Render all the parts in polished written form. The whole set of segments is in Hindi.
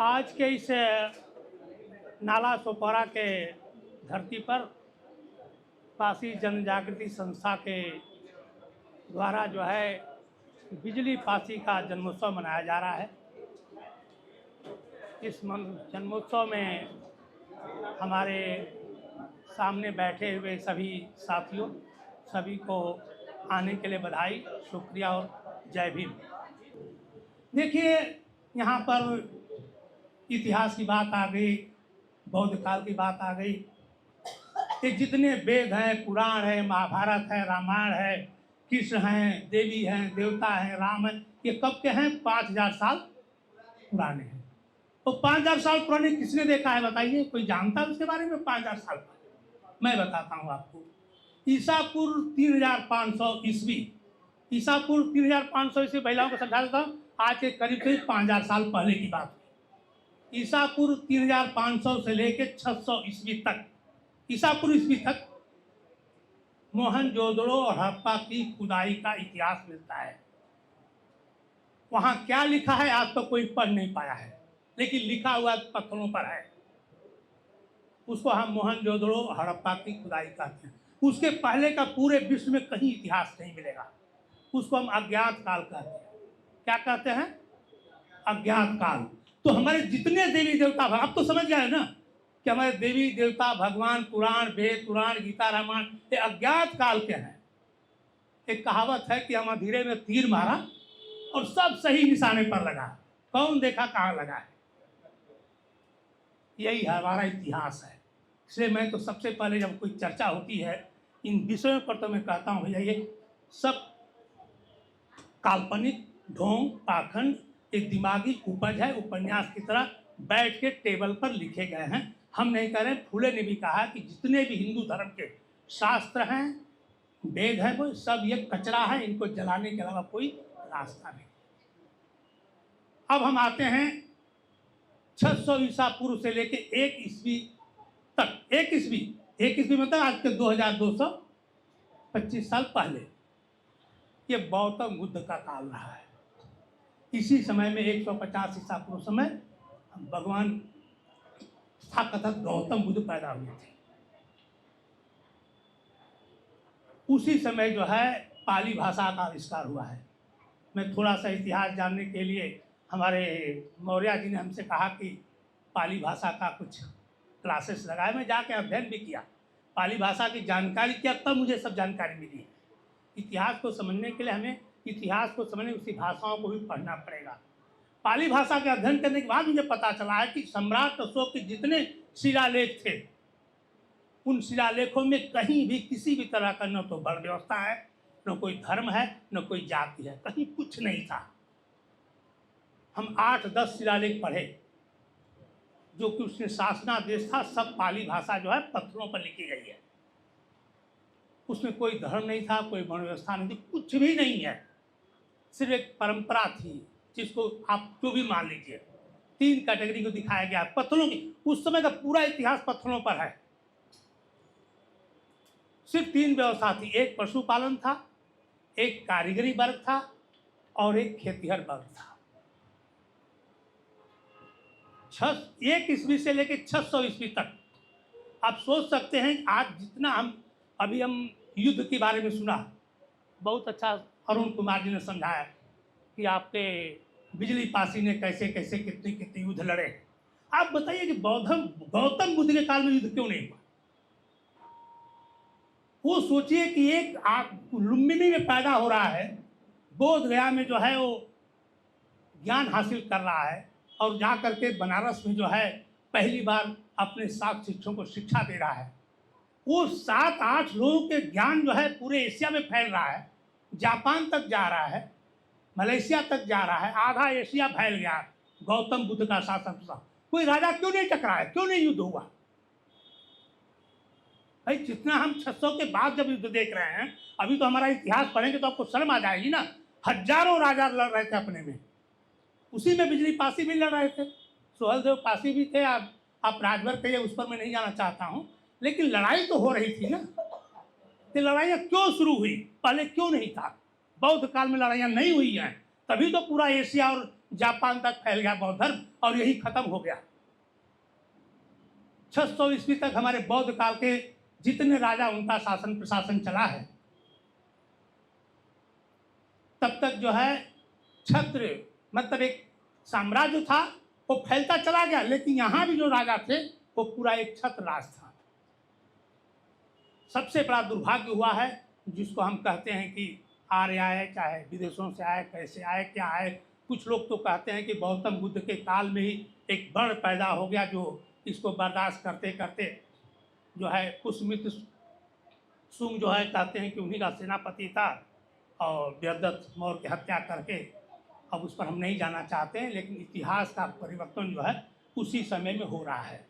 आज के इस नाला सोपारा के धरती पर पासी जन जागृति संस्था के द्वारा जो है बिजली पासी का जन्मोत्सव मनाया जा रहा है। इस जन्मोत्सव में हमारे सामने बैठे हुए सभी साथियों सभी को आने के लिए बधाई, शुक्रिया और जय भीम। देखिए, यहाँ पर इतिहास की बात आ गई, बौद्ध काल की बात आ गई। ये जितने वेद हैं, पुराण है, महाभारत है, रामायण है, कृष्ण हैं, देवी हैं, देवता हैं, राम हैं, ये कब के हैं? 5000 साल पुराने हैं। तो 5000 साल पुराने किसने देखा है बताइए? कोई जानता है उसके बारे में? 5000 साल पहले मैं बताता हूँ आपको। ईसा पूर्व 3500 ईस्वी, ईसा पूर्व 3500 ईस्वी महिलाओं को समझा देता हूँ। आज के करीब से 5000 साल पहले की बात है। ईसा पूर्व 3500 से लेकर 600 ईस्वी तक, ईसा पूर्व ईस्वी तक मोहनजोदड़ो और हड़प्पा की खुदाई का इतिहास मिलता है। वहां क्या लिखा है आज तो कोई पढ़ नहीं पाया है, लेकिन लिखा हुआ पत्थरों पर है। उसको हम मोहनजोदड़ो और हड़प्पा की खुदाई कहते हैं। उसके पहले का पूरे विश्व में कहीं इतिहास नहीं मिलेगा। उसको हम अज्ञात काल कहते हैं। क्या कहते हैं? अज्ञात काल। तो हमारे जितने देवी देवता, अब तो समझ गए ना कि हमारे देवी देवता, भगवान, पुराण, वेद, पुराण, गीता, रामायण ये अज्ञात काल के हैं। एक कहावत है कि हम अंधेरे में तीर मारा और सब सही निशाने पर लगा, कौन देखा कहाँ लगा है। यही हमारा इतिहास है। इसलिए मैं तो सबसे पहले जब कोई चर्चा होती है इन विषयों पर तो मैं कहता हूँ भैया ये सब काल्पनिक, ढोंग, पाखंड, एक दिमागी उपज है। उपन्यास की तरह बैठ के टेबल पर लिखे गए हैं। हम नहीं कह रहे। फूले ने भी कहा कि जितने भी हिंदू धर्म के शास्त्र हैं, वेद हैं, वो सब ये कचरा है, इनको जलाने के अलावा कोई रास्ता नहीं। अब हम आते हैं 600 ईसा पूर्व से लेके 1 ईस्वी तक। 1 ईस्वी मतलब आज के 2225 साल पहले ये गौतम बुद्ध का काल रहा है। इसी समय में 150 ईसा पूर्व समय भगवान तथाकथित गौतम बुद्ध पैदा हुए थे। उसी समय जो है पाली भाषा का आविष्कार हुआ है। मैं थोड़ा सा इतिहास जानने के लिए हमारे मौर्य जी ने हमसे कहा कि पाली भाषा का कुछ क्लासेस लगाए। मैं जाके अध्ययन भी किया, पाली भाषा की जानकारी किया, तब मुझे सब जानकारी मिली है। इतिहास को समझने के लिए हमें इतिहास को समझने उसी भाषाओं को भी पढ़ना पड़ेगा। पाली भाषा के अध्ययन करने के बाद मुझे पता चला है कि सम्राट अशोक के जितने शिलालेख थे उन शिलालेखों में कहीं भी किसी भी तरह का न तो वर्ण व्यवस्था है, न कोई धर्म है, न कोई जाति है, कहीं कुछ नहीं था। हम 8-10 शिलालेख पढ़े जो कि उसमें शासनादेश था, सब पाली भाषा जो है पत्थरों पर लिखी गई है। उसमें कोई धर्म नहीं था, कोई वर्ण व्यवस्था नहीं थी, कुछ भी नहीं है। सिर्फ एक परंपरा थी जिसको आप जो भी मान लीजिए। 3 कैटेगरी को दिखाया गया पत्थरों की। उस समय का पूरा इतिहास पत्थरों पर है। सिर्फ 3 व्यवस्था थी। एक पशुपालन था, एक कारीगरी वर्ग था और एक खेतिहर वर्ग था। 1 ईस्वी से लेकर 600 ईस्वी तक आप सोच सकते हैं। आज जितना हम युद्ध के बारे में सुना, बहुत अच्छा अरुण कुमार जी ने समझाया कि आपके बिजली पासी ने कैसे कैसे कितने कितने युद्ध लड़े। आप बताइए कि गौतम बुद्ध के काल में युद्ध क्यों नहीं हुआ? वो सोचिए कि एक लुम्बिनी में पैदा हो रहा है, बोध गया में जो है वो ज्ञान हासिल कर रहा है और जा करके बनारस में जो है पहली बार अपने 7 शिष्यों को शिक्षा दे रहा है। वो 7-8 लोगों के ज्ञान जो है पूरे एशिया में फैल रहा है, जापान तक जा रहा है, मलेशिया तक जा रहा है, आधा एशिया फैल गया गौतम बुद्ध का शासन। कोई राजा क्यों नहीं टकराया? क्यों नहीं युद्ध हुआ? भाई जितना हम 600 के बाद जब युद्ध देख रहे हैं, अभी तो हमारा इतिहास पढ़ेंगे तो आपको शर्म आ जाएगी ना। हजारों राजा लड़ रहे थे अपने में, उसी में बिजली पासी भी लड़ रहे थे, सोहलदेव पासी भी थे। आप राजभर कहिए, उस पर मैं नहीं जाना चाहता हूँ, लेकिन लड़ाई तो हो रही थी ना। ये लड़ाइयाँ क्यों शुरू हुई? पहले क्यों नहीं था? बौद्ध काल में लड़ाइयाँ नहीं हुई हैं, तभी तो पूरा एशिया और जापान तक फैल गया बौद्ध धर्म और यही खत्म हो गया। 600 ईस्वी तक हमारे बौद्ध काल के जितने राजा उनका शासन प्रशासन चला है, तब तक जो है छत्र मतलब एक साम्राज्य था, वो फैलता चला गया, लेकिन यहाँ भी जो राजा थे वो पूरा एक छत्र राज था। सबसे बड़ा दुर्भाग्य हुआ है जिसको हम कहते हैं कि आर्य आए, चाहे विदेशों से आए, कैसे आए, क्या आए। कुछ लोग तो कहते हैं कि गौतम बुद्ध के काल में ही एक वर्ण पैदा हो गया जो इसको बर्दाश्त करते करते जो है पुष्यमित्र शुंग जो है कहते हैं कि उन्हीं का सेनापति था और देवदत्त मौर्य की हत्या करके, अब उस पर हम नहीं जाना चाहते हैं, लेकिन इतिहास का परिवर्तन जो है उसी समय में हो रहा है।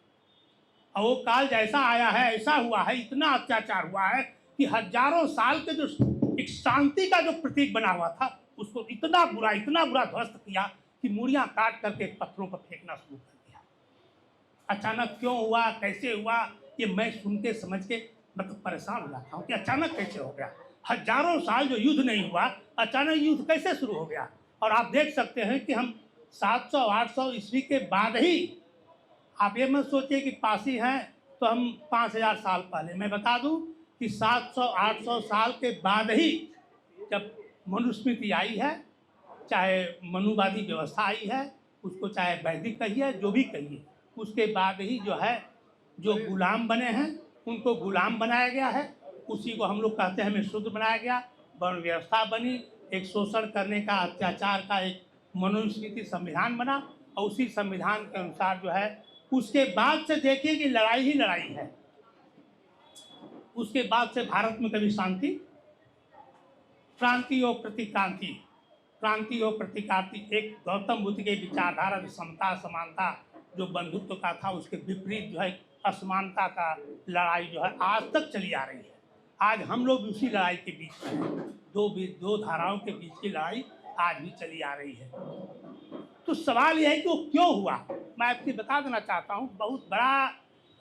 और वो काल जैसा आया है ऐसा हुआ है, इतना अत्याचार हुआ है कि हजारों साल के जो एक शांति का जो प्रतीक बना हुआ था उसको इतना बुरा ध्वस्त किया कि मूड़ियाँ काट करके पत्थरों पर फेंकना शुरू कर दिया। अचानक क्यों हुआ, कैसे हुआ, ये मैं सुन के समझ के मतलब परेशान हो जाता हूँ कि अचानक कैसे हो गया। हजारों साल जो युद्ध नहीं हुआ, अचानक युद्ध कैसे शुरू हो गया। और आप देख सकते हैं कि हम 700-800 ईस्वी के बाद ही, आप ये मत सोचिए कि पासी हैं तो हम 5000 साल पहले, मैं बता दूं कि 700-800 साल के बाद ही जब मनुस्मृति आई है, चाहे मनुवादी व्यवस्था आई है, उसको चाहे वैदिक कहिए जो भी कहिए, उसके बाद ही जो है जो गुलाम बने हैं उनको गुलाम बनाया गया है। उसी को हम लोग कहते हैं हमें शूद्र बनाया गया, वर्ण व्यवस्था बनी, एक शोषण करने का, अत्याचार का एक मनुस्मृति संविधान बना, और उसी संविधान के अनुसार जो है उसके बाद से देखिए कि लड़ाई ही लड़ाई है। उसके बाद से भारत में कभी शांति, क्रांति और प्रतिक्रांति, क्रांति और प्रतिक्रांति, एक गौतम बुद्ध के विचारधारा समता समानता जो बंधुत्व का था उसके विपरीत जो है असमानता का लड़ाई जो है आज तक चली आ रही है। आज हम लोग उसी लड़ाई के बीच में हैं, दो धाराओं के बीच की लड़ाई आज भी चली आ रही है। तो सवाल यह है कि वो क्यों हुआ, मैं आपको बता देना चाहता हूँ। बहुत बड़ा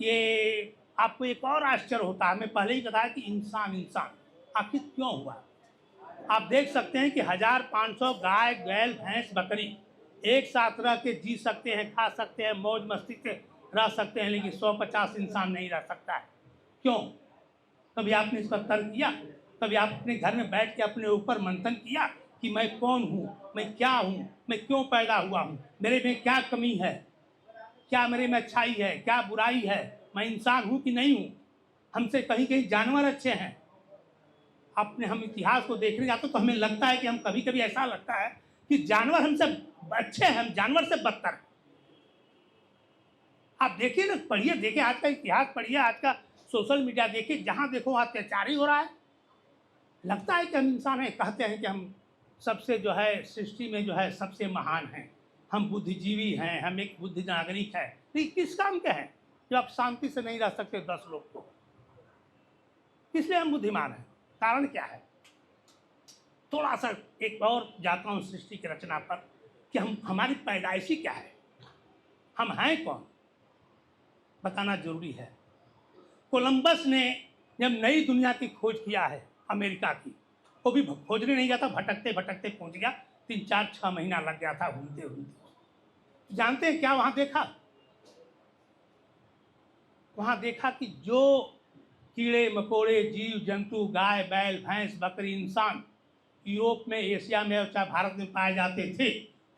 ये आपको एक और आश्चर्य होता है, मैं पहले ही बताया कि इंसान आखिर क्यों हुआ। आप देख सकते हैं कि 1500 गाय, बैल, भैंस, बकरी एक साथ रह के जी सकते हैं, खा सकते हैं, मौज मस्ती से रह सकते हैं, लेकिन 150 इंसान नहीं रह सकता है। क्यों? कभी आपने इस पर तर्क किया? कभी आप अपने घर में बैठ के अपने ऊपर मंथन किया कि मैं कौन हूँ, मैं क्या हूँ, मैं क्यों पैदा हुआ हूँ, मेरे में क्या कमी है, क्या मेरे में अच्छाई है, क्या बुराई है, मैं इंसान हूँ कि नहीं हूँ? हमसे कहीं कहीं जानवर अच्छे हैं। अपने हम इतिहास को देखने जाते तो हमें लगता है कि हम कभी कभी ऐसा लगता है कि जानवर हमसे अच्छे हैं, हम जानवर से बदतर हैं। आप देखिए ना, पढ़िए, देखिए आज का इतिहास पढ़िए, आज का सोशल मीडिया देखिए, जहाँ देखो वहाँ अत्याचार ही हो रहा है। लगता है कि हम इंसान हैं, कहते हैं कि हम सबसे जो है सृष्टि में जो है सबसे महान हैं, हम बुद्धिजीवी हैं, हम एक बुद्धि नागरिक है। नहीं, किस काम के हैं जो आप शांति से नहीं रह सकते 10 लोग को? इसलिए हम बुद्धिमान हैं। कारण क्या है? थोड़ा सा एक और जाता हूँ सृष्टि की रचना पर कि हमारी पैदाइशी क्या है, हम हैं कौन, बताना जरूरी है। कोलंबस ने जब नई दुनिया की खोज किया है अमेरिका की, वो भी खोजने नहीं गया था, भटकते भटकते पहुंच गया, 3-4-6 महीना लग गया था घूमते घूमते। जानते हैं क्या वहां देखा? वहां देखा कि जो कीड़े मकोड़े, जीव जंतु, गाय बैल भैंस बकरी इंसान यूरोप में, एशिया में और चाहे भारत में पाए जाते थे,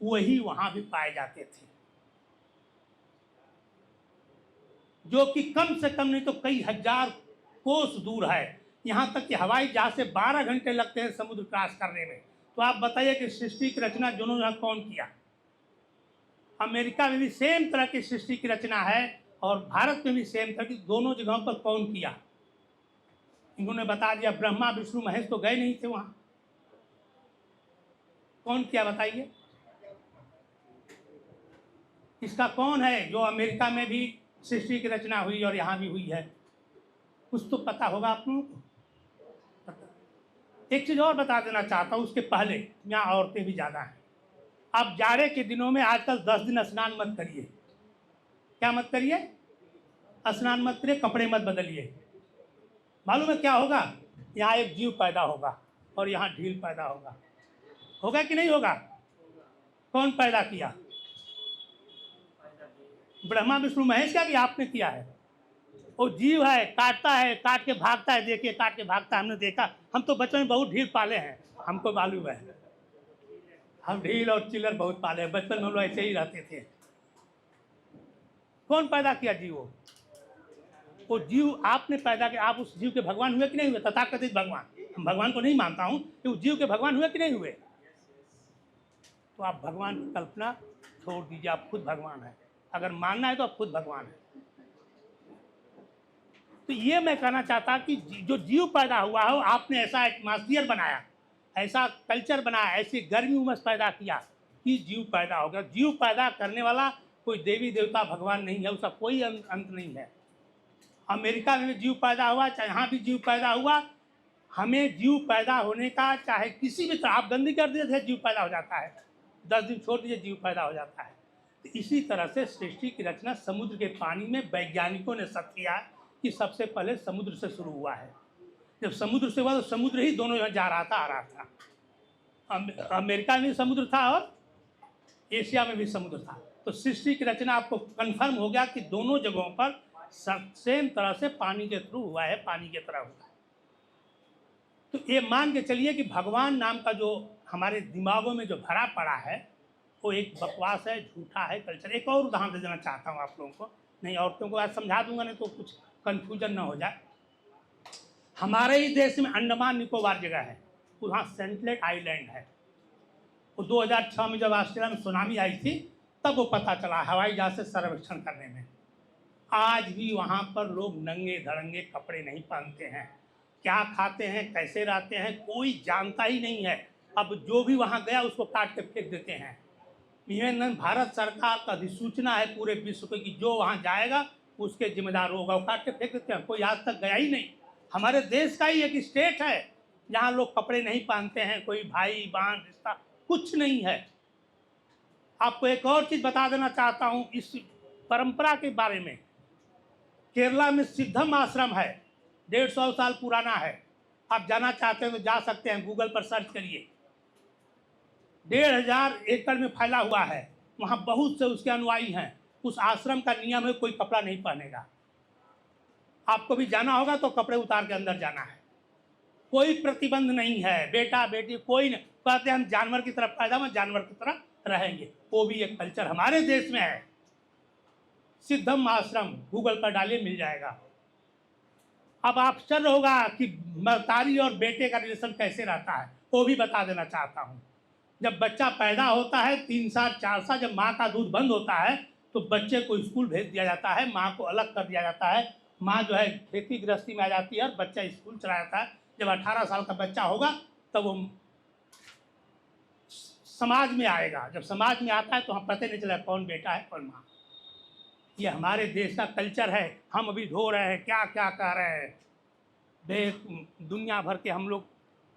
वही वहां भी पाए जाते थे। जो कि कम से कम नहीं तो कई हजार कोस दूर है। यहाँ तक कि हवाई जहाज से 12 घंटे लगते हैं समुद्र क्रॉस करने में। तो आप बताइए कि सृष्टि की रचना दोनों जगह कौन किया? अमेरिका में भी सेम तरह की सृष्टि की रचना है और भारत में भी सेम तरह की, दोनों जगहों पर कौन किया? इन्होंने बता दिया, ब्रह्मा विष्णु महेश तो गए नहीं थे वहां, कौन किया बताइए? इसका कौन है जो अमेरिका में भी सृष्टि की रचना हुई और यहाँ भी हुई है? कुछ तो पता होगा आप लोगों को। एक चीज़ और बता देना चाहता हूँ, उसके पहले यहाँ औरतें भी ज़्यादा हैं। आप जाड़े के दिनों में आजकल 10 दिन स्नान मत करिए। क्या मत करिए? स्नान मत करिए, कपड़े मत बदलिए। मालूम है क्या होगा? यहाँ एक जीव पैदा होगा और यहाँ ढील पैदा होगा। होगा कि नहीं होगा? कौन पैदा किया? ब्रह्मा विष्णु महेश क्या किया? आपने किया है। वो जीव है, काटता है, काट के भागता है। देखिए काट के भागता है, हमने देखा। हम तो बचपन में बहुत ढील पाले हैं, हमको मालूम है। हम ढील और चिल्लर बहुत पाले हैं, बचपन में हम लोग ऐसे ही रहते थे। कौन पैदा किया जीव? वो जीव आपने पैदा किया। आप उस जीव के भगवान हुए कि नहीं हुए? तथाकथित भगवान। हम भगवान को नहीं मानता हूँ कि उस जीव के भगवान हुए कि नहीं हुए। तो आप भगवान की कल्पना छोड़ दीजिए, आप खुद भगवान है। अगर मानना है तो आप खुद भगवान है। तो ये मैं कहना चाहता कि जो जीव पैदा हुआ हो, आपने ऐसा एटमॉस्फियर बनाया, ऐसा कल्चर बनाया, ऐसी गर्मी उमस पैदा किया कि जीव पैदा हो गया। जीव पैदा करने वाला कोई देवी देवता भगवान नहीं है, उसका कोई अंत नहीं है। अमेरिका में जीव पैदा हुआ, चाहे यहाँ भी जीव पैदा हुआ, हमें जीव पैदा होने का चाहे किसी भी तरह, आप गंदगी कर दीजिए जीव पैदा हो जाता है, 10 दिन छोड़ दीजिए जीव पैदा हो जाता है। तो इसी तरह से सृष्टि की रचना समुद्र के पानी में वैज्ञानिकों ने सत्य किया कि सबसे पहले समुद्र से शुरू हुआ है। जब समुद्र से हुआ तो समुद्र ही दोनों जगह जा रहा था, आ रहा था। अमेरिका में भी समुद्र था और एशिया में भी समुद्र था। तो सृष्टि की रचना आपको कन्फर्म हो गया कि दोनों जगहों पर सेम तरह से पानी के थ्रू हुआ है, पानी की तरह हुआ है। तो ये मान के चलिए कि भगवान नाम का जो हमारे दिमागों में जो भरा पड़ा है वो एक बकवास है, झूठा है कल्चर। एक और उदाहरण दे देना चाहता हूँ आप लोगों को, नहीं औरतों को आज समझा दूंगा, नहीं तो कुछ कन्फ्यूजन ना हो जाए। हमारे ही देश में अंडमान निकोबार जगह है, वहाँ सेंटलेट आइलैंड है। वो 2006 में जब ऑस्ट्रेलिया में सुनामी आई थी तब वो पता चला हवाई जहाज से सर्वेक्षण करने में। आज भी वहाँ पर लोग नंगे धड़ंगे कपड़े नहीं पहनते हैं, क्या खाते हैं, कैसे रहते हैं, कोई जानता ही नहीं है। अब जो भी वहाँ गया उसको काट के फेंक देते हैं। इवन भारत सरकार का अधिसूचना है पूरे विश्व को कि जो वहाँ जाएगा उसके जिम्मेदार होगा, वो काट के फेंक देते हैं। कोई आज तक गया ही नहीं। हमारे देश का ही एक स्टेट है जहाँ लोग कपड़े नहीं पहनते हैं, कोई भाई बहन रिश्ता कुछ नहीं है। आपको एक और चीज़ बता देना चाहता हूँ इस परंपरा के बारे में। केरला में सिद्धम आश्रम है, 150 साल पुराना है। आप जाना चाहते हैं तो जा सकते हैं, गूगल पर सर्च करिए। 1500 एकड़ में फैला हुआ है, वहाँ बहुत से उसके अनुयायी हैं। उस आश्रम का नियम है कोई कपड़ा नहीं पहनेगा। आपको भी जाना होगा तो कपड़े उतार के अंदर जाना है, कोई प्रतिबंध नहीं है। बेटा बेटी कोई नहीं, कहते हम जानवर की तरफ पैदा हुए, जानवर की तरह रहेंगे। वो भी एक कल्चर हमारे देश में है। सिद्धम आश्रम गूगल पर डालिए, मिल जाएगा। अब आश्चर्य होगा कि महतारी और बेटे का रिलेशन कैसे रहता है, वो भी बता देना चाहता हूँ। जब बच्चा पैदा होता है 3 साल 4 साल, जब माँ का दूध बंद होता है तो बच्चे को स्कूल भेज दिया जाता है, माँ को अलग कर दिया जाता है। माँ जो है खेती गृहस्थी में आ जाती है और बच्चा स्कूल चला जाता है। जब 18 साल का बच्चा होगा तब वो समाज में आएगा। जब समाज में आता है तो हम पता नहीं चला कौन बेटा है कौन माँ। ये हमारे देश का कल्चर है। हम अभी धो रहे हैं, क्या क्या कह रहे हैं, दुनिया भर के हम लोग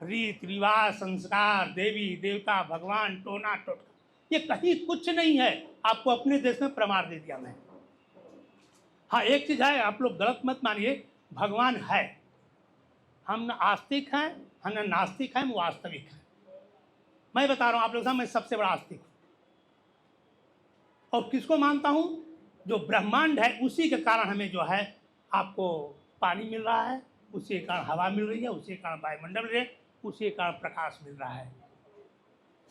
रीत रिवाज संस्कार, देवी देवता भगवान टोना टोटका, ये कहीं कुछ नहीं है। आपको अपने देश में प्रमाण दे दिया मैं। हाँ एक चीज़ है, आप लोग गलत मत मानिए, भगवान है। हम न आस्तिक हैं, हम न नास्तिक हैं, हम वास्तविक हैं। मैं बता रहा हूँ आप लोग सामने, मैं सबसे बड़ा आस्तिक हूँ। और किसको मानता हूँ? जो ब्रह्मांड है उसी के कारण हमें जो है आपको पानी मिल रहा है, उसी के कारण हवा मिल रही है, उसी के कारण वायुमंडल मिल रही है, उसी के कारण प्रकाश मिल रहा है।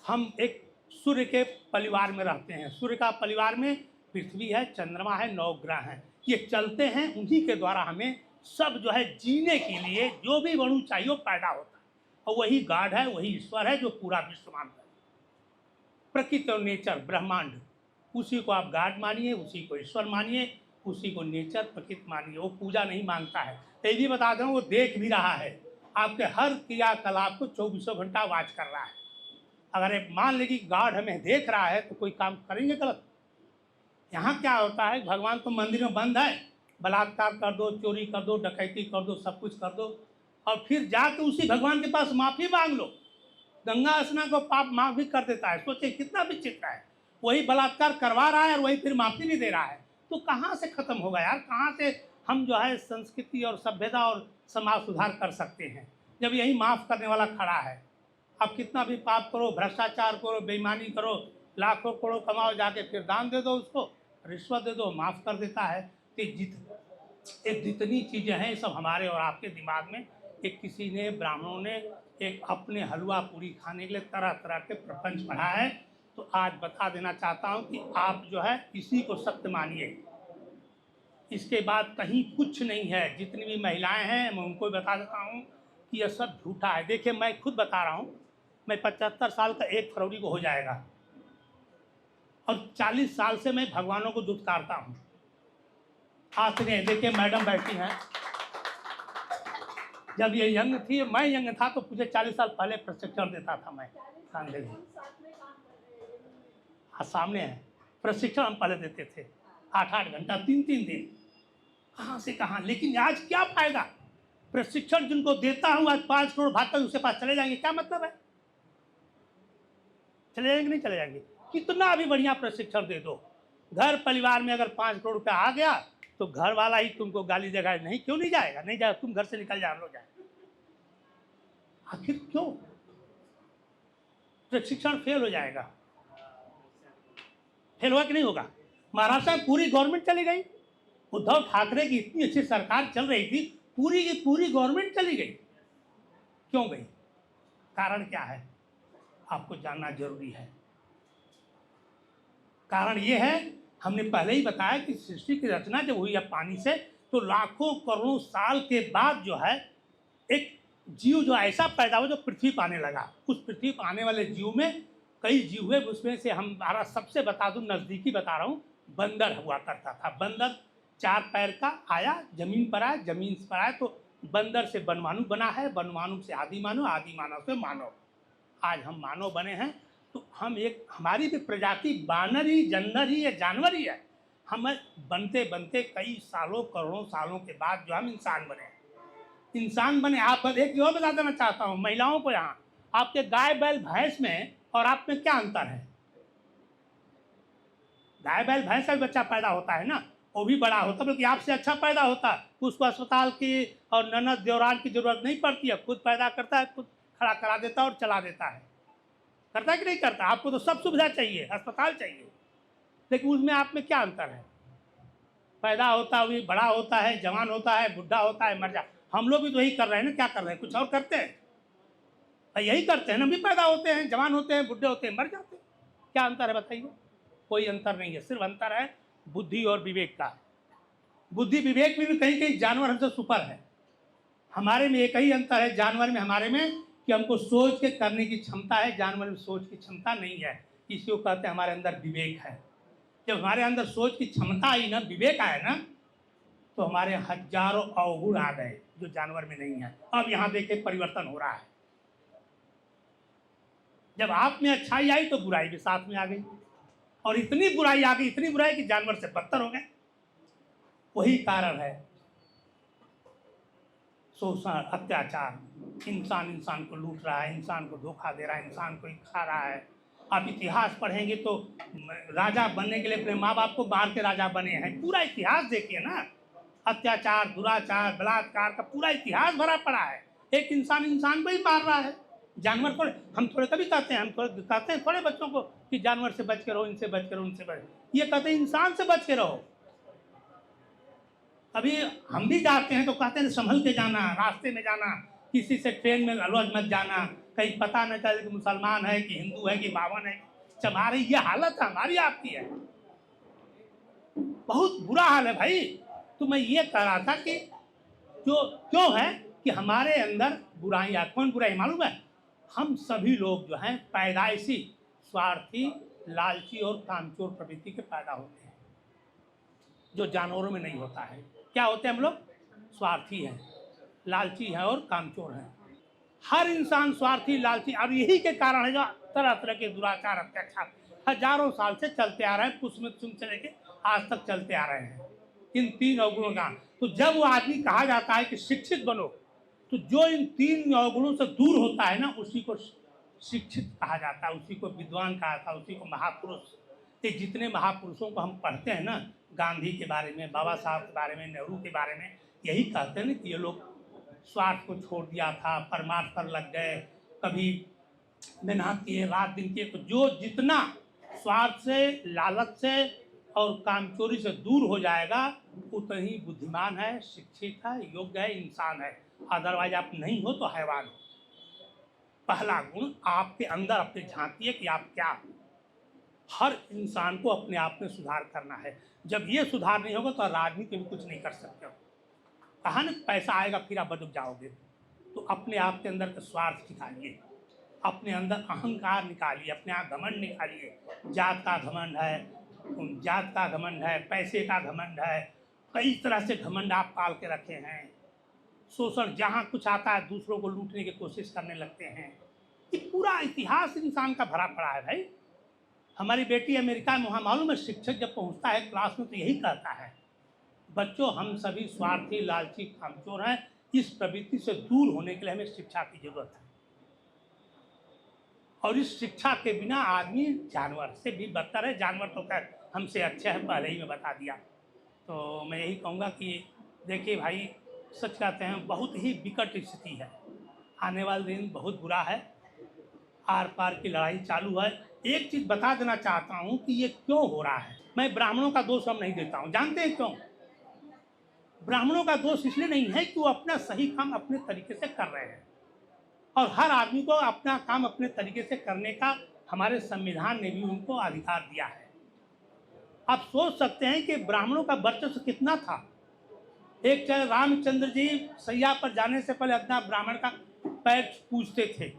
हम एक सूर्य के परिवार में रहते हैं। सूर्य का परिवार में पृथ्वी है, चंद्रमा है, 9 ग्रह हैं, ये चलते हैं। उन्हीं के द्वारा हमें सब जो है जीने के लिए जो भी वणु चाहिए वो पैदा होता है। और वही गॉड है, वही ईश्वर है जो पूरा विश्व मानता है। प्रकृति और नेचर, ब्रह्मांड, उसी को आप गॉड मानिए, उसी को ईश्वर मानिए, उसी को नेचर प्रकृति मानिए। वो पूजा नहीं मांगता है। तो ये भी बता दूँ वो देख भी रहा है, आपके हर क्रियाकलाप को 24 घंटा वॉच कर रहा है। अगर एक मान लीजिए गॉड हमें देख रहा है तो कोई काम करेंगे गलत? यहाँ क्या होता है, भगवान तो मंदिर में बंद है, बलात्कार कर दो, चोरी कर दो, डकैती कर दो, सब कुछ कर दो, और फिर जाके उसी भगवान के पास माफ़ी मांग लो। गंगा स्नान को पाप माफ भी कर देता है। सोचिए कितना विचित्र है। वही बलात्कार करवा रहा है और वही फिर माफ़ी भी दे रहा है। तो कहाँ से ख़त्म होगा यार? कहाँ से हम जो है संस्कृति और सभ्यता और समाज सुधार कर सकते हैं जब यही माफ़ करने वाला खड़ा है? आप कितना भी पाप करो, भ्रष्टाचार करो, बेईमानी करो, लाखों करोड़ों कमाओ, जाके फिर दान दे दो उसको, रिश्वत दे दो, माफ़ कर देता है। तो ये जितनी चीज़ें हैं, ये सब हमारे और आपके दिमाग में, एक किसी ने, ब्राह्मणों ने एक अपने हलवा पूरी खाने के लिए तरह तरह के प्रपंच पढ़ा है। तो आज बता देना चाहता हूँ कि आप जो है इसी को सत्य मानिए, इसके बाद कहीं कुछ नहीं है। जितनी भी महिलाएं हैं मैं उनको भी बता देता हूँ कि यह सब झूठा है। देखिए मैं खुद बता रहा हूँ, मैं 75 साल का 1 फरवरी को हो जाएगा, और 40 साल से मैं भगवानों को दुत्कारता हूँ। आज नहीं, देखिए मैडम बैठी हैं, जब ये यंग थी, मैं यंग था तो मुझे 40 साल पहले प्रशिक्षण देता था मैं कांग्रेस जी। हाँ सामने है, प्रशिक्षण हम पहले देते थे 8-8 घंटा 3-3 दिन, कहाँ से कहाँ। लेकिन आज क्या फायदा, प्रशिक्षण जिनको देता हूँ आज 5 करोड़ भागकर उसके पास चले जाएंगे, क्या मतलब है? चले जाएंगे नहीं चले जाएंगे? कितना भी बढ़िया प्रशिक्षण दे दो, घर परिवार में अगर 5 करोड़ रुपया आ गया तो घर वाला ही तुमको गाली देगा, नहीं क्यों नहीं जाएगा, नहीं जाएगा, तुम घर से निकल जा लो जाए। आखिर क्यों? प्रशिक्षण फेल हो जाएगा, फेल हुआ कि नहीं होगा? महाराष्ट्र में पूरी गवर्नमेंट चली गई, उद्धव ठाकरे की इतनी अच्छी सरकार चल रही थी, पूरी की पूरी गवर्नमेंट चली गई। क्यों गई? कारण क्या है आपको जानना जरूरी है। कारण ये है, हमने पहले ही बताया कि सृष्टि की रचना जब हुई है पानी से, तो लाखों करोड़ों साल के बाद जो है एक जीव जो ऐसा पैदा हुआ जो पृथ्वी पर आने लगा। उस पृथ्वी पर आने वाले जीव में कई जीव हुए, उसमें से हमारा सबसे बता दूं, नज़दीकी बता रहा हूँ, बंदर हुआ करता था। बंदर 4 पैर का आया, जमीन पर आया, जमीन पर आया तो बंदर से बनमानु बना है, बनमानु से आदि मानव, आदि मानव से मानव। आज हम मानव बने हैं, तो हम एक, हमारी भी प्रजाति बानर ही, जंदर ही है, जानवर ही है। हम बनते बनते कई सालों, करोड़ों सालों के बाद जो हम इंसान बने, इंसान बने। आप एक और बता देना चाहता हूँ महिलाओं को, यहाँ आपके गाय बैल भैंस में और आप में क्या अंतर है? गाय बैल भैंस का बच्चा पैदा होता है ना, वो भी बड़ा होता, बल्कि आपसे अच्छा पैदा होता है। उसको अस्पताल की और ननद देवरान की जरूरत नहीं पड़ती है, खुद पैदा करता है, खुद खड़ा करा देता है और चला देता है। करता है कि नहीं करता? आपको तो सब सुविधा चाहिए, अस्पताल चाहिए, लेकिन उसमें आप में क्या अंतर है? पैदा होता है, बड़ा होता है, जवान होता है, बुढ़ा होता है, मर जा। हम लोग भी तो यही कर रहे हैं ना, क्या कर रहे हैं? कुछ और करते हैं? यही करते हैं ना, भी पैदा होते हैं, जवान होते हैं, बुढ़े होते हैं, मर जाते हैं। क्या अंतर है बताइए? कोई अंतर नहीं है, सिर्फ अंतर है बुद्धि और विवेक का। बुद्धि विवेक में भी कहीं कहीं जानवर हमसे सुपर है। हमारे में एक ही अंतर है जानवर में हमारे में, कि हमको सोच के करने की क्षमता है, जानवर में सोच की क्षमता नहीं है। इसी को कहते हैं हमारे अंदर विवेक है। जब हमारे अंदर सोच की क्षमता आई ना, विवेक आया ना, तो हमारे हजारों अवगुण आ गए जो जानवर में नहीं है। अब यहाँ देखिए परिवर्तन हो रहा है। जब आप में अच्छाई आई तो बुराई भी साथ में आ गई, और इतनी बुराई आ गई, इतनी बुराई कि जानवर से बदतर हो गए। वही कारण है शोषण, अत्याचार। इंसान इंसान को लूट रहा है, इंसान को धोखा दे रहा है, इंसान को खा रहा है। आप इतिहास पढ़ेंगे तो राजा बनने के लिए अपने माँ बाप को मार के राजा बने हैं। पूरा इतिहास देखिए ना, अत्याचार, दुराचार, बलात्कार का पूरा इतिहास भरा पड़ा है। एक इंसान इंसान को ही मार रहा है, जानवर को। हम थोड़े कभी कहते हैं, हम थोड़े कहते हैं थोड़े बच्चों को कि जानवर से बच के रहो, इनसे बच के रहो, उनसे बच, ये कहते हैं इंसान से बच के रहो। अभी हम भी जाते हैं तो कहते हैं संभल के जाना, रास्ते में जाना, किसी से ट्रेन में अलवज मत जाना, कहीं पता न चले कि मुसलमान है कि हिंदू है कि बावन है। जब हमारी ये हालत हमारी आपकी है, बहुत बुरा हाल है भाई। तो मैं ये कह रहा था कि जो क्यों है कि हमारे अंदर बुराइयाँ, कौन बुराई मालूम है? हम सभी लोग जो हैं पैदाइशी स्वार्थी, लालची और कामचोर प्रवृत्ति के पैदा होते हैं, जो जानवरों में नहीं होता है। क्या होते हैं हम लोग? स्वार्थी हैं, लालची हैं और कामचोर हैं। हर इंसान स्वार्थी, लालची, और यही के कारण है जो तरह तरह के दुराचार, अत्याचार हजारों साल से चलते आ रहे हैं, पुष्मित से लेके आज तक चलते आ रहे हैं, इन 3 अवगुणों का। तो जब वो आदमी कहा जाता है कि शिक्षित बनो, तो जो इन 3 अवगुणों से दूर होता है ना, उसी को शिक्षित कहा जाता है, उसी को विद्वान कहा जाता है, उसी को महापुरुष। ये जितने महापुरुषों को हम पढ़ते हैं ना, गांधी के बारे में, बाबा साहब के बारे में, नेहरू के बारे में, यही कहते हैं ना कि ये लोग स्वार्थ को छोड़ दिया था, परमार्थ पर लग गए, कभी मेहनत किए, रात दिन किए। तो जो जितना स्वार्थ से, लालच से और कामचोरी से दूर हो जाएगा, उतना ही बुद्धिमान है, शिक्षित है, योग्य है, इंसान है। अदरवाइज आप नहीं हो तो हैवान हो। पहला गुण आपके अंदर अपने झांकिए कि आप क्या हो। हर इंसान को अपने आप में सुधार करना है। जब ये सुधार नहीं होगा तो राजनीति में कुछ नहीं कर सकते हो। कहा ना पैसा आएगा फिर आप बदल जाओगे। तो अपने आप के अंदर का स्वार्थ निकालिए, अपने अंदर अहंकार निकालिए, अपने आप घमंड निकालिए। जात का घमंड है, जात का घमंड है, पैसे का घमंड है, कई तरह से घमंड आप पाल के रखे हैं। शोषण, जहाँ कुछ आता है दूसरों को लूटने की कोशिश करने लगते हैं। ये पूरा इतिहास इंसान का भरा पड़ा है भाई। हमारी बेटी अमेरिका में, वहाँ मालूम है शिक्षक जब पहुँचता है क्लास में तो यही कहता है, बच्चों हम सभी स्वार्थी, लालची, कामचोर हैं। इस प्रवृत्ति से दूर होने के लिए हमें शिक्षा की जरूरत है। और इस शिक्षा के बिना आदमी जानवर से भी बदतर है। जानवर तो खैर हमसे अच्छे हैं, पहले ही मैं बता दिया। तो मैं यही कहूँगा कि देखिए भाई, सच कहते हैं बहुत ही विकट स्थिति है। आने वाले दिन बहुत बुरा है। आर पार की लड़ाई चालू है। एक चीज़ बता देना चाहता हूँ कि ये क्यों हो रहा है। मैं ब्राह्मणों का दोष हम नहीं देता हूँ। जानते हैं क्यों? ब्राह्मणों का दोष इसलिए नहीं है कि वो अपना सही काम अपने तरीके से कर रहे हैं, और हर आदमी को अपना काम अपने तरीके से करने का हमारे संविधान ने भी उनको अधिकार दिया है। आप सोच सकते हैं कि ब्राह्मणों का वर्चस्व कितना था। एक चाहे रामचंद्र जी सैया पर जाने से पहले अपना ब्राह्मण का पैर पूजते थे।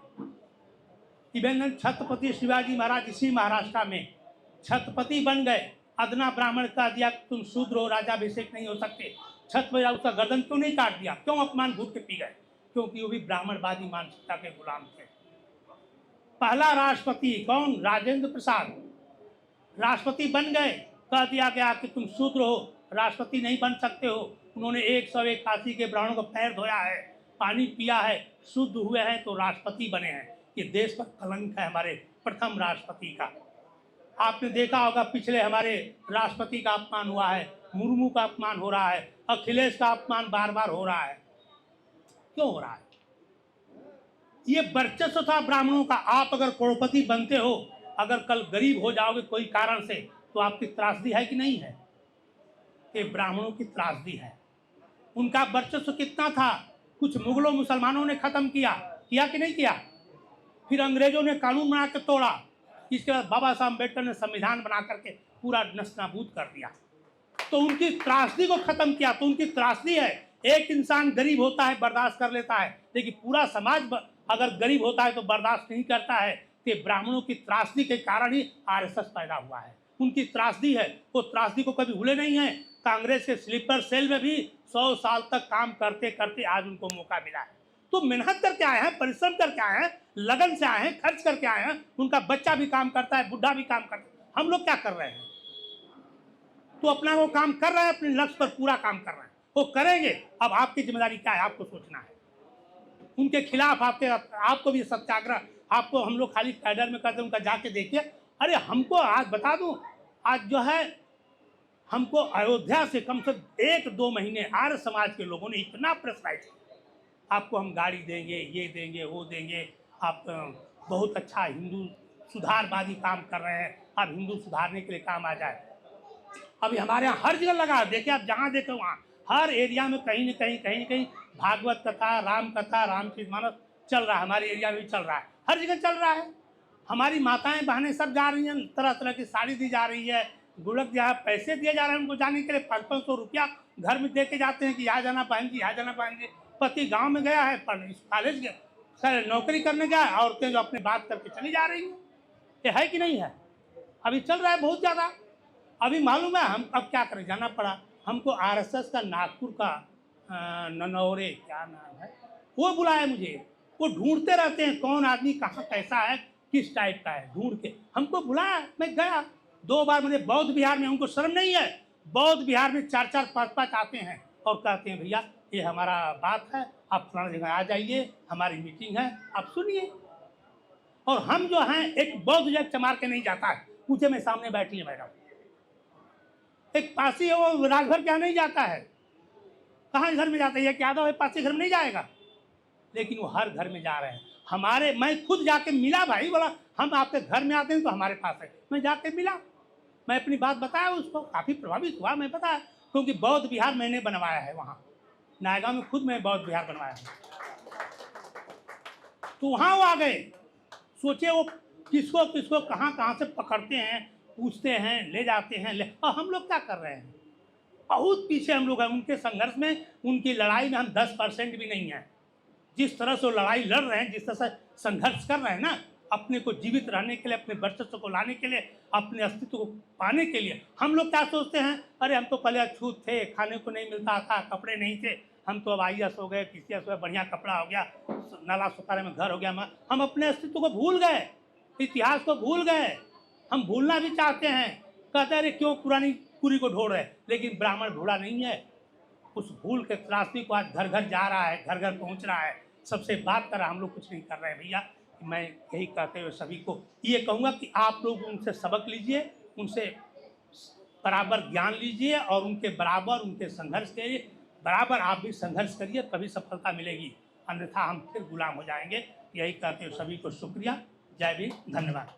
इवन छत्रपति शिवाजी महाराज इसी महाराष्ट्र में छत्रपति बन गए। अदना ब्राह्मण का दिया तुम शूद्र हो, राजाभिषेक नहीं हो सकते। छत्रपति उसका गर्दन क्यों नहीं काट दिया? क्यों अपमान भूत के पी गए? क्योंकि वो भी ब्राह्मणवादी मानसिकता के गुलाम थे। पहला राष्ट्रपति कौन? राजेंद्र प्रसाद। राष्ट्रपति बन गए, कह दिया गया कि तुम शूद्र हो, राष्ट्रपति नहीं बन सकते हो। उन्होंने 181 के ब्राह्मणों को पैर धोया है, पानी पिया है, शुद्ध हुए हैं तो राष्ट्रपति बने हैं। ये देश पर कलंक है हमारे प्रथम राष्ट्रपति का। आपने देखा होगा पिछले हमारे राष्ट्रपति का अपमान हुआ है, मुर्मू का अपमान हो रहा है, अखिलेश का अपमान बार बार हो रहा है। क्यों हो रहा है? ये वर्चस्व था ब्राह्मणों का। आप अगर करोड़पति बनते हो, अगर कल गरीब हो जाओगे कोई कारण से, तो आपकी त्रासदी है कि नहीं है? ये ब्राह्मणों की त्रासदी है। उनका वर्चस्व कितना था? कुछ मुगलों मुसलमानों ने खत्म किया कि नहीं किया? फिर अंग्रेजों ने कानून बना के तोड़ा। इसके बाद बाबा साहब अम्बेडकर ने संविधान बना करके पूरा नस्तानाबूद कर दिया। तो उनकी त्रासदी को खत्म किया। तो उनकी त्रासदी है। एक इंसान गरीब होता है बर्दाश्त कर लेता है, लेकिन पूरा समाज अगर गरीब होता है तो बर्दाश्त नहीं करता है। तो ब्राह्मणों की त्रासदी के कारण ही आरएसएस पैदा हुआ है। उनकी त्रासदी है, वो त्रासदी को कभी भूले नहीं है। कांग्रेस के स्लीपर सेल में भी 100 साल तक काम करते करते आज उनको मौका मिला है। तो मेहनत करके आए हैं, परिश्रम करके आए हैं, लगन से आए हैं, खर्च करके आए हैं। उनका बच्चा भी काम करता है, बुढ़ा भी काम करता है। हम लोग क्या कर रहे हैं? तो अपना वो काम कर रहे हैं, अपने लक्ष्य पर पूरा काम कर रहे हैं, वो करेंगे। अब आपकी जिम्मेदारी क्या है? आपको सोचना है। उनके खिलाफ आपको भी सत्याग्रह, आपको हम लोग खाली कैडर में करते हैं, उनका जाके देखिए। अरे हमको आज बता दूं, आज जो है हमको अयोध्या से कम से 1-2 महीने आर्य समाज के लोगों ने इतना प्रेशराइज किया, आपको हम गाड़ी देंगे, ये देंगे, वो देंगे, आप बहुत अच्छा हिंदू सुधारवादी काम कर रहे हैं, आप हिंदू सुधारने के लिए काम आ जाए। अभी हमारे यहाँ हर जगह लगा, देखिए आप जहाँ देखें वहाँ हर एरिया में कहीं न कहीं भागवत कथा, राम कथा, रामचरितमानस चल रहा है। हमारे एरिया में भी चल रहा है, हर जगह चल रहा है। हमारी माताएं बहनें सब जा रही हैं, तरह तरह की साड़ी दी जा रही है, गुड़क दिया, पैसे दिए जा रहे हैं उनको जाने के लिए। 500 रुपया घर में दे के जाते हैं कि यहाँ जाना बहन जी, यहाँ जाना बहन जी। पति गाँव में गया है, कॉलेज गया, नौकरी करने गया, औरतें जो अपने बात करके चली जा रही हैं। ये है कि नहीं है? अभी चल रहा है बहुत ज़्यादा। अभी मालूम है हम अब क्या करें, जाना पड़ा हमको। आरएसएस का नागपुर का ननौरे क्या नाम है, वो बुलाया मुझे। वो ढूंढते रहते हैं कौन आदमी कहाँ कैसा है, किस टाइप का है, ढूंढ के हमको बुलाया। मैं गया 2 बार। मुझे बौद्ध बिहार में, उनको शर्म नहीं है, बौद्ध बिहार में 4-4, 5-5 आते हैं और कहते हैं भैया ये हमारा बात है, आप फलाना जगह आ जाइए, हमारी मीटिंग है, आप सुनिए। और हम जो हैं, एक बौद्ध जग चमार के नहीं जाता है, पूछे मैं सामने बैठी है मैडम। एक पासी है वो राजभर क्या नहीं जाता है, कहाँ घर में जाता है? क्या यादव है पासी घर में नहीं जाएगा? लेकिन वो हर घर में जा रहे हैं। मैं खुद जाके मिला भाई, बोला हम आपके घर में आते हैं तो हमारे पास है। मैं जाके मिला, मैं अपनी बात बताया उसको, काफ़ी प्रभावित हुआ। मैं बताया क्योंकि बौद्ध विहार मैंने बनवाया है वहाँ नायगांव में, खुद मैं बौद्ध विहार बनवाया है। तो वहाँ वो आ गए, सोचे वो किसको किसको कहाँ कहाँ से पकड़ते हैं, पूछते हैं, ले जाते हैं, और हम लोग क्या कर रहे हैं, बहुत पीछे हम लोग हैं उनके संघर्ष में, उनकी लड़ाई में हम 10% भी नहीं हैं। जिस तरह से वो लड़ाई लड़ रहे हैं, जिस तरह से संघर्ष कर रहे हैं ना, अपने को जीवित रहने के लिए, अपने वर्चस्व को लाने के लिए, अपने अस्तित्व को पाने के लिए, हम लोग क्या सोचते हैं, अरे हम तो पहले अछूत थे, खाने को नहीं मिलता था, कपड़े नहीं थे, हम तो अब IAS हो गए, PCS हो गए, बढ़िया कपड़ा हो गया, नाला सुखारे में घर हो गया। हम अपने अस्तित्व को भूल गए, इतिहास को भूल गए। हम भूलना भी चाहते हैं, कहते हैं अरे क्यों पुरानी पूरी को ढोड़ रहे, लेकिन ब्राह्मण भूला नहीं है। उस भूल के त्रासदी को आज घर घर जा रहा है, घर घर पहुंच रहा है, सबसे बात कर रहा है। हम लोग कुछ नहीं कर रहे हैं भैया। मैं यही कहते हुए सभी को ये कहूँगा कि आप लोग उनसे सबक लीजिए, उनसे बराबर ज्ञान लीजिए, और उनके बराबर उनके संघर्ष के लिए बराबर आप भी संघर्ष करिए, तभी सफलता मिलेगी, अन्यथा हम फिर गुलाम हो जाएंगे। यही कहते हुए सभी को शुक्रिया, जय भीम, धन्यवाद।